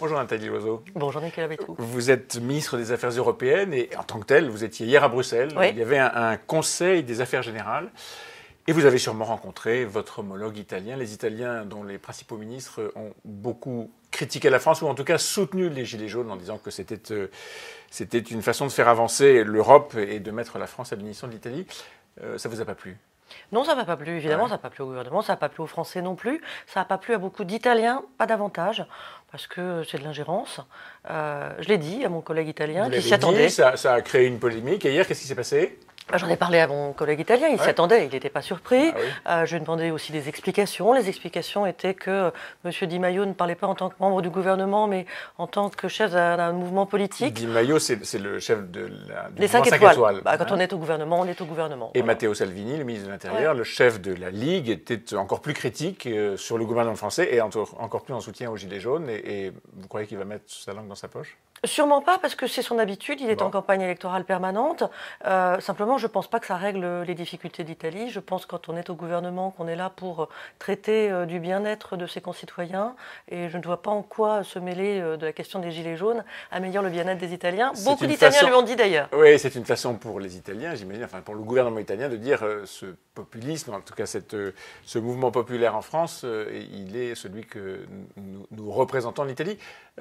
Bonjour Nathalie Loiseau. Bonjour Nicolas Bétrou. Vous êtes ministre des Affaires européennes et en tant que tel, vous étiez hier à Bruxelles. Oui. Il y avait un conseil des affaires générales et vous avez sûrement rencontré votre homologue italien. Les Italiens, dont les principaux ministres ont beaucoup critiqué la France ou en tout cas soutenu les Gilets jaunes en disant que c'était une façon de faire avancer l'Europe et de mettre la France à l'unisson de l'Italie. Ça vous a pas plu? Non, ça ne m'a pas plu, évidemment, Ouais. ça n'a pas plu au gouvernement, ça n'a pas plu aux Français non plus, ça n'a pas plu à beaucoup d'Italiens, pas davantage, parce que c'est de l'ingérence. Je l'ai dit à mon collègue italien Vous qui l'avez s'y attendait. dit, ça a créé une polémique. Et hier, qu'est-ce qui s'est passé? J'en ai parlé à mon collègue italien, il s'y attendait, il n'était pas surpris. Ah oui. Je lui ai demandé aussi des explications. Les explications étaient que M. Di Maio ne parlait pas en tant que membre du gouvernement, mais en tant que chef d'un mouvement politique. Di Maio, c'est le chef du Les mouvement 5 5 étoiles. hein. Quand on est au gouvernement, on est au gouvernement. Et Voilà. Matteo Salvini, le ministre de l'Intérieur, le chef de la Ligue, était encore plus critique sur le gouvernement français et encore plus en soutien aux Gilets jaunes. Et vous croyez qu'il va mettre sa langue dans sa poche? Sûrement pas, parce que c'est son habitude, il est en campagne électorale permanente. Simplement, je ne pense pas que ça règle les difficultés d'Italie. Je pense que quand on est au gouvernement, qu'on est là pour traiter du bien-être de ses concitoyens. Et je ne vois pas en quoi se mêler de la question des Gilets jaunes améliore le bien-être des Italiens. Beaucoup d'Italiens lui ont dit d'ailleurs. Oui, c'est une façon pour les Italiens, j'imagine, enfin pour le gouvernement italien, de dire ce populisme, en tout cas ce mouvement populaire en France, il est celui que nous représentons en Italie.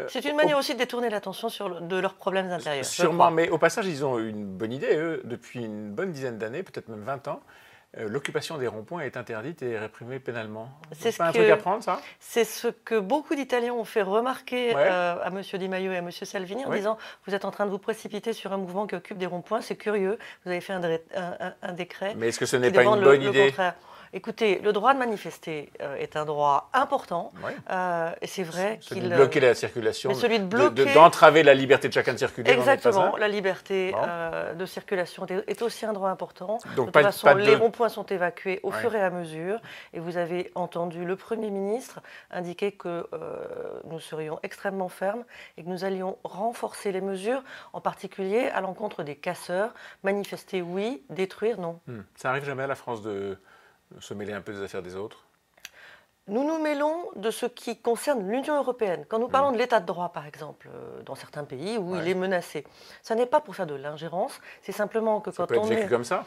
C'est une manière aussi de détourner l'attention de leurs problèmes intérieurs. Sûrement, mais au passage, ils ont une bonne idée. Eux, depuis une bonne dizaine d'années, peut-être même 20 ans, l'occupation des ronds-points est interdite et réprimée pénalement. C'est pas un truc à prendre, ça? C'est ce que beaucoup d'Italiens ont fait remarquer à M. Di Maio et à M. Salvini en disant « Vous êtes en train de vous précipiter sur un mouvement qui occupe des ronds-points, c'est curieux, vous avez fait un décret. » Mais est-ce que ce n'est pas une bonne idée? Écoutez, le droit de manifester est un droit important, et c'est vrai qu'il... Celui de bloquer la circulation, celui d'entraver la liberté de chacun de circuler. Exactement, la liberté de circulation est aussi un droit important. Donc, de toute façon, les ronds-points sont évacués au fur et à mesure, et vous avez entendu le Premier ministre indiquer que nous serions extrêmement fermes et que nous allions renforcer les mesures, en particulier à l'encontre des casseurs. Manifester, oui, détruire, non. Ça arrive jamais à la France de se mêler un peu des affaires des autres? Nous nous mêlons de ce qui concerne l'Union européenne. Quand nous parlons de l'état de droit, par exemple, dans certains pays où il est menacé, ça n'est pas pour faire de l'ingérence, c'est simplement que ça quand peut on être vécu comme ça?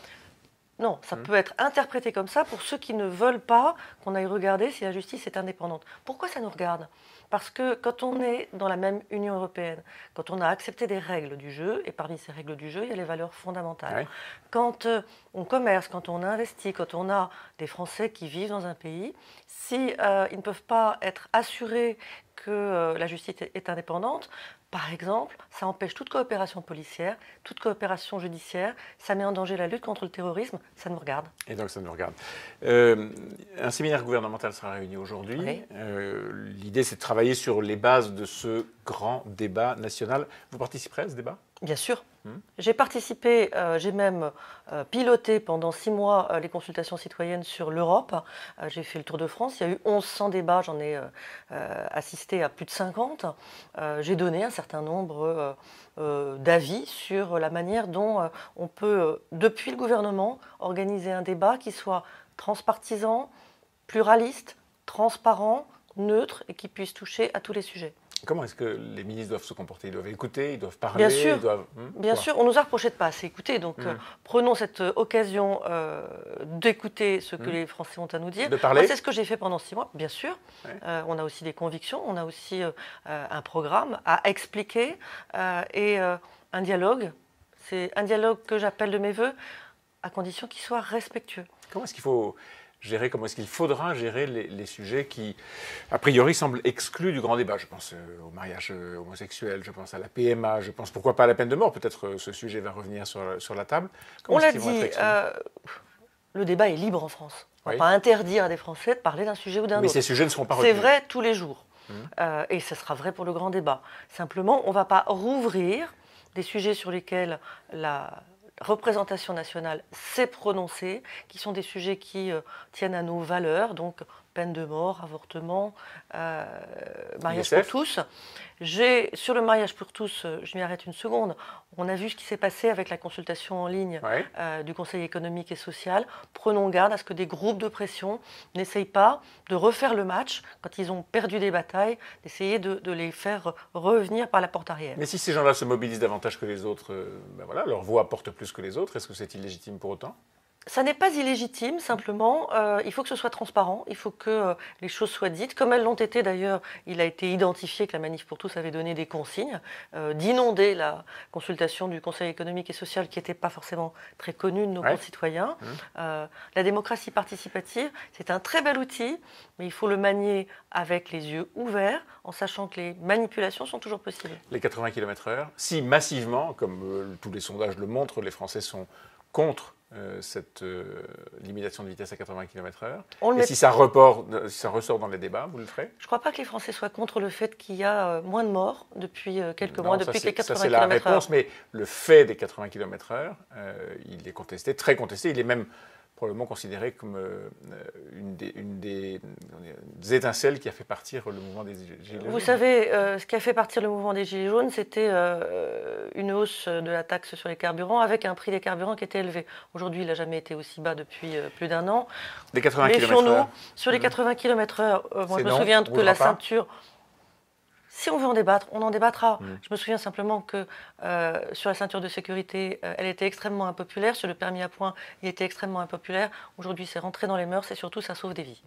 Non, ça peut être interprété comme ça pour ceux qui ne veulent pas qu'on aille regarder si la justice est indépendante. Pourquoi ça nous regarde? Parce que quand on est dans la même Union européenne, quand on a accepté des règles du jeu, et parmi ces règles du jeu, il y a les valeurs fondamentales. Quand on commerce, quand on investit, quand on a des Français qui vivent dans un pays, si ils ne peuvent pas être assurés que la justice est indépendante, par exemple, ça empêche toute coopération policière, toute coopération judiciaire, ça met en danger la lutte contre le terrorisme, ça nous regarde. Et donc ça nous regarde. Un séminaire gouvernemental sera réuni aujourd'hui. Oui. L'idée, c'est de travailler sur les bases de ce grand débat national. Vous participerez à ce débat? Bien sûr. J'ai participé, j'ai même piloté pendant 6 mois les consultations citoyennes sur l'Europe. J'ai fait le tour de France, il y a eu 1100 débats, j'en ai assisté à plus de 50. J'ai donné un certain nombre d'avis sur la manière dont on peut, depuis le gouvernement, organiser un débat qui soit transpartisan, pluraliste, transparent, neutre et qui puisse toucher à tous les sujets. Comment est-ce que les ministres doivent se comporter? Ils doivent écouter, ils doivent parler? Bien sûr, bien sûr. On nous a reproché de ne pas assez écouter. Donc, prenons cette occasion d'écouter ce que les Français ont à nous dire. De parler? C'est ce que j'ai fait pendant 6 mois, bien sûr. On a aussi des convictions, on a aussi un programme à expliquer et un dialogue. C'est un dialogue que j'appelle de mes voeux, à condition qu'il soit respectueux. Comment est-ce qu'il faut gérer, comment est-ce qu'il faudra gérer les sujets qui, a priori, semblent exclus du grand débat? Je pense au mariage homosexuel, je pense à la PMA, je pense pourquoi pas à la peine de mort. Peut-être ce sujet va revenir sur la table. On l'a dit, le débat est libre en France. On ne va pas interdire à des Français de parler d'un sujet ou d'un autre. Mais ces sujets ne seront pas retenus. C'est vrai tous les jours. Et ce sera vrai pour le grand débat. Simplement, on ne va pas rouvrir des sujets sur lesquels la représentation nationale s'est prononcée, qui sont des sujets qui tiennent à nos valeurs, donc peine de mort, avortement, mariage ISF. pour tous. Sur le mariage pour tous, je m'y arrête une seconde, on a vu ce qui s'est passé avec la consultation en ligne du Conseil économique et social. Prenons garde à ce que des groupes de pression n'essayent pas de refaire le match quand ils ont perdu des batailles, d'essayer de les faire revenir par la porte arrière. Mais si ces gens-là se mobilisent davantage que les autres, voilà, leur voix porte plus que les autres, est-ce que c'est illégitime pour autant ? Ça n'est pas illégitime, simplement, il faut que ce soit transparent, il faut que les choses soient dites. Comme elles l'ont été d'ailleurs, il a été identifié que la Manif pour tous avait donné des consignes d'inonder la consultation du Conseil économique et social qui n'était pas forcément très connue de nos concitoyens. La démocratie participative, c'est un très bel outil, mais il faut le manier avec les yeux ouverts, en sachant que les manipulations sont toujours possibles. Les 80 km/h, si massivement, comme tous les sondages le montrent, les Français sont contre cette limitation de vitesse à 80 km/h. Et si ça ressort dans les débats, vous le ferez ? Je ne crois pas que les Français soient contre le fait qu'il y a moins de morts depuis quelques mois, depuis que les 80 km/h. Ça, c'est la réponse, mais le fait des 80 km/h, il est contesté, très contesté. Il est même probablement considéré comme une des étincelles qui a fait partir le mouvement des Gilets jaunes. Vous savez, ce qui a fait partir le mouvement des Gilets jaunes, c'était une hausse de la taxe sur les carburants avec un prix des carburants qui était élevé. Aujourd'hui, il n'a jamais été aussi bas depuis plus d'un an. Des 80 km/h. Méfions-nous. Sur les 80 km/h, moi je me souviens que la ceinture... Si on veut en débattre, on en débattra. Je me souviens simplement que sur la ceinture de sécurité, elle était extrêmement impopulaire. Sur le permis à points, il était extrêmement impopulaire. Aujourd'hui, c'est rentré dans les mœurs et surtout, ça sauve des vies.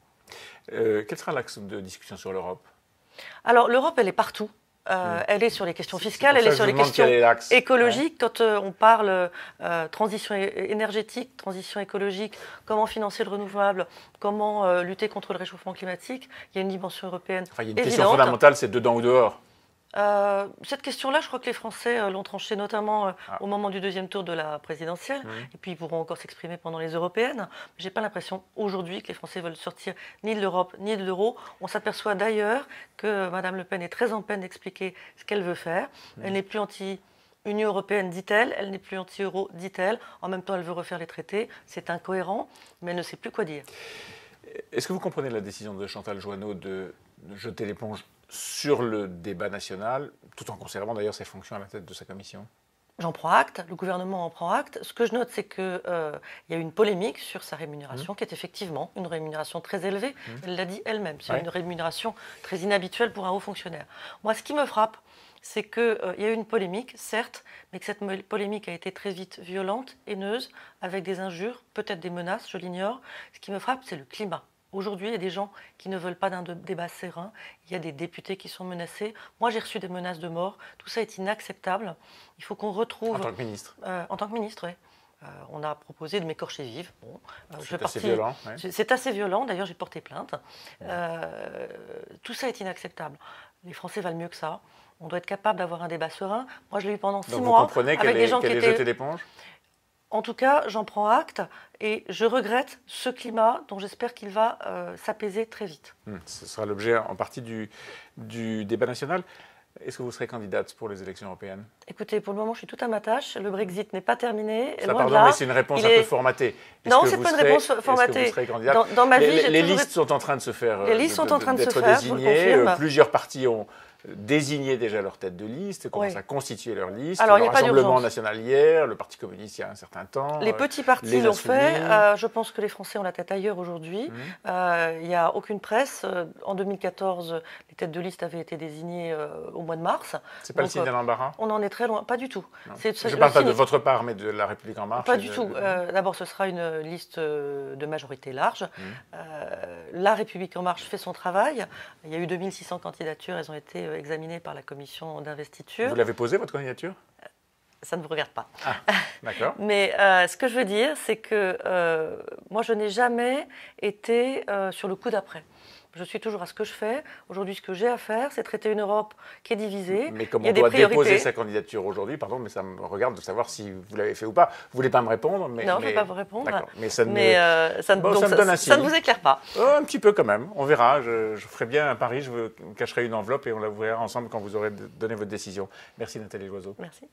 Quel sera l'axe de discussion sur l'Europe ? Alors, l'Europe, elle est partout. Elle est sur les questions fiscales, elle est sur les questions écologiques. Quand on parle transition énergétique, transition écologique, comment financer le renouvelable, comment lutter contre le réchauffement climatique, il y a une dimension européenne il y a une question fondamentale, c'est dedans ou dehors. Cette question-là, je crois que les Français l'ont tranchée notamment au moment du deuxième tour de la présidentielle. Et puis, ils pourront encore s'exprimer pendant les européennes. Je n'ai pas l'impression aujourd'hui que les Français veulent sortir ni de l'Europe ni de l'euro. On s'aperçoit d'ailleurs que Mme Le Pen est très en peine d'expliquer ce qu'elle veut faire. Elle n'est plus anti-Union européenne, dit-elle. Elle n'est plus anti-euro, dit-elle. En même temps, elle veut refaire les traités. C'est incohérent, mais elle ne sait plus quoi dire. Est-ce que vous comprenez la décision de Chantal Joanneau de jeter l'éponge sur le débat national, tout en conservant d'ailleurs ses fonctions à la tête de sa commission ? J'en prends acte, le gouvernement en prend acte. Ce que je note, c'est qu'il y a eu une polémique sur sa rémunération, qui est effectivement une rémunération très élevée. Elle l'a dit elle-même, c'est une rémunération très inhabituelle pour un haut fonctionnaire. Moi, ce qui me frappe, c'est qu'il y a eu une polémique, certes, mais que cette polémique a été très vite violente, haineuse, avec des injures, peut-être des menaces, je l'ignore. Ce qui me frappe, c'est le climat. Aujourd'hui, il y a des gens qui ne veulent pas d'un débat serein. Il y a des députés qui sont menacés. Moi, j'ai reçu des menaces de mort. Tout ça est inacceptable. Il faut qu'on retrouve... En tant que ministre En tant que ministre, oui. On a proposé de m'écorcher vive. Bon, c'est assez violent. C'est assez violent. D'ailleurs, j'ai porté plainte. Tout ça est inacceptable. Les Français valent mieux que ça. On doit être capable d'avoir un débat serein. Moi, je l'ai eu pendant 6 mois. Vous comprenez qu'elle ait jeté l'éponge ? En tout cas, j'en prends acte et je regrette ce climat dont j'espère qu'il va s'apaiser très vite. Ce sera l'objet en partie du débat national. Est-ce que vous serez candidate pour les élections européennes ? Écoutez, pour le moment, je suis tout à ma tâche. Le Brexit n'est pas terminé. Pardon, mais c'est une réponse un peu formatée. Non, ce n'est pas une réponse formatée. Est-ce que vous serez candidate ? Dans ma vie, les listes sont en train de se faire. Les listes sont en train de se faire, je vous le désignées. confirme. Plusieurs partis ont désigné déjà leur tête de liste, commencent à constituer leur liste. Alors, le Rassemblement national hier, le Parti communiste il y a un certain temps. Les petits partis l'ont fait. Je pense que les Français ont la tête ailleurs aujourd'hui. Il n'y a aucune presse. En 2014, les têtes de liste avaient été désignées au mois de mars. C'est pas le signe d'un embarras ? On en est très loin. Pas du tout. Je ne parle pas de votre part, mais de La République En Marche. Pas du tout. D'abord, ce sera une liste de majorité large. La République En Marche fait son travail. Il y a eu 2600 candidatures. Elles ont été examinées par la commission d'investiture. Vous l'avez posée, votre candidature ? Ça ne vous regarde pas. Ah, d'accord. Mais ce que je veux dire, c'est que moi, je n'ai jamais été sur le coup d'après. Je suis toujours à ce que je fais. Aujourd'hui, ce que j'ai à faire, c'est traiter une Europe qui est divisée. Mais comme on doit déposer sa candidature aujourd'hui, pardon, mais ça me regarde de savoir si vous l'avez fait ou pas. Vous ne voulez pas me répondre, mais... Non, je ne vais pas vous répondre. D'accord. Mais ça, ça ne vous éclaire pas. Oh, un petit peu quand même. On verra. Je ferai bien un pari. Je vous cacherai une enveloppe et on la verra ensemble quand vous aurez donné votre décision. Merci Nathalie Loiseau. Merci.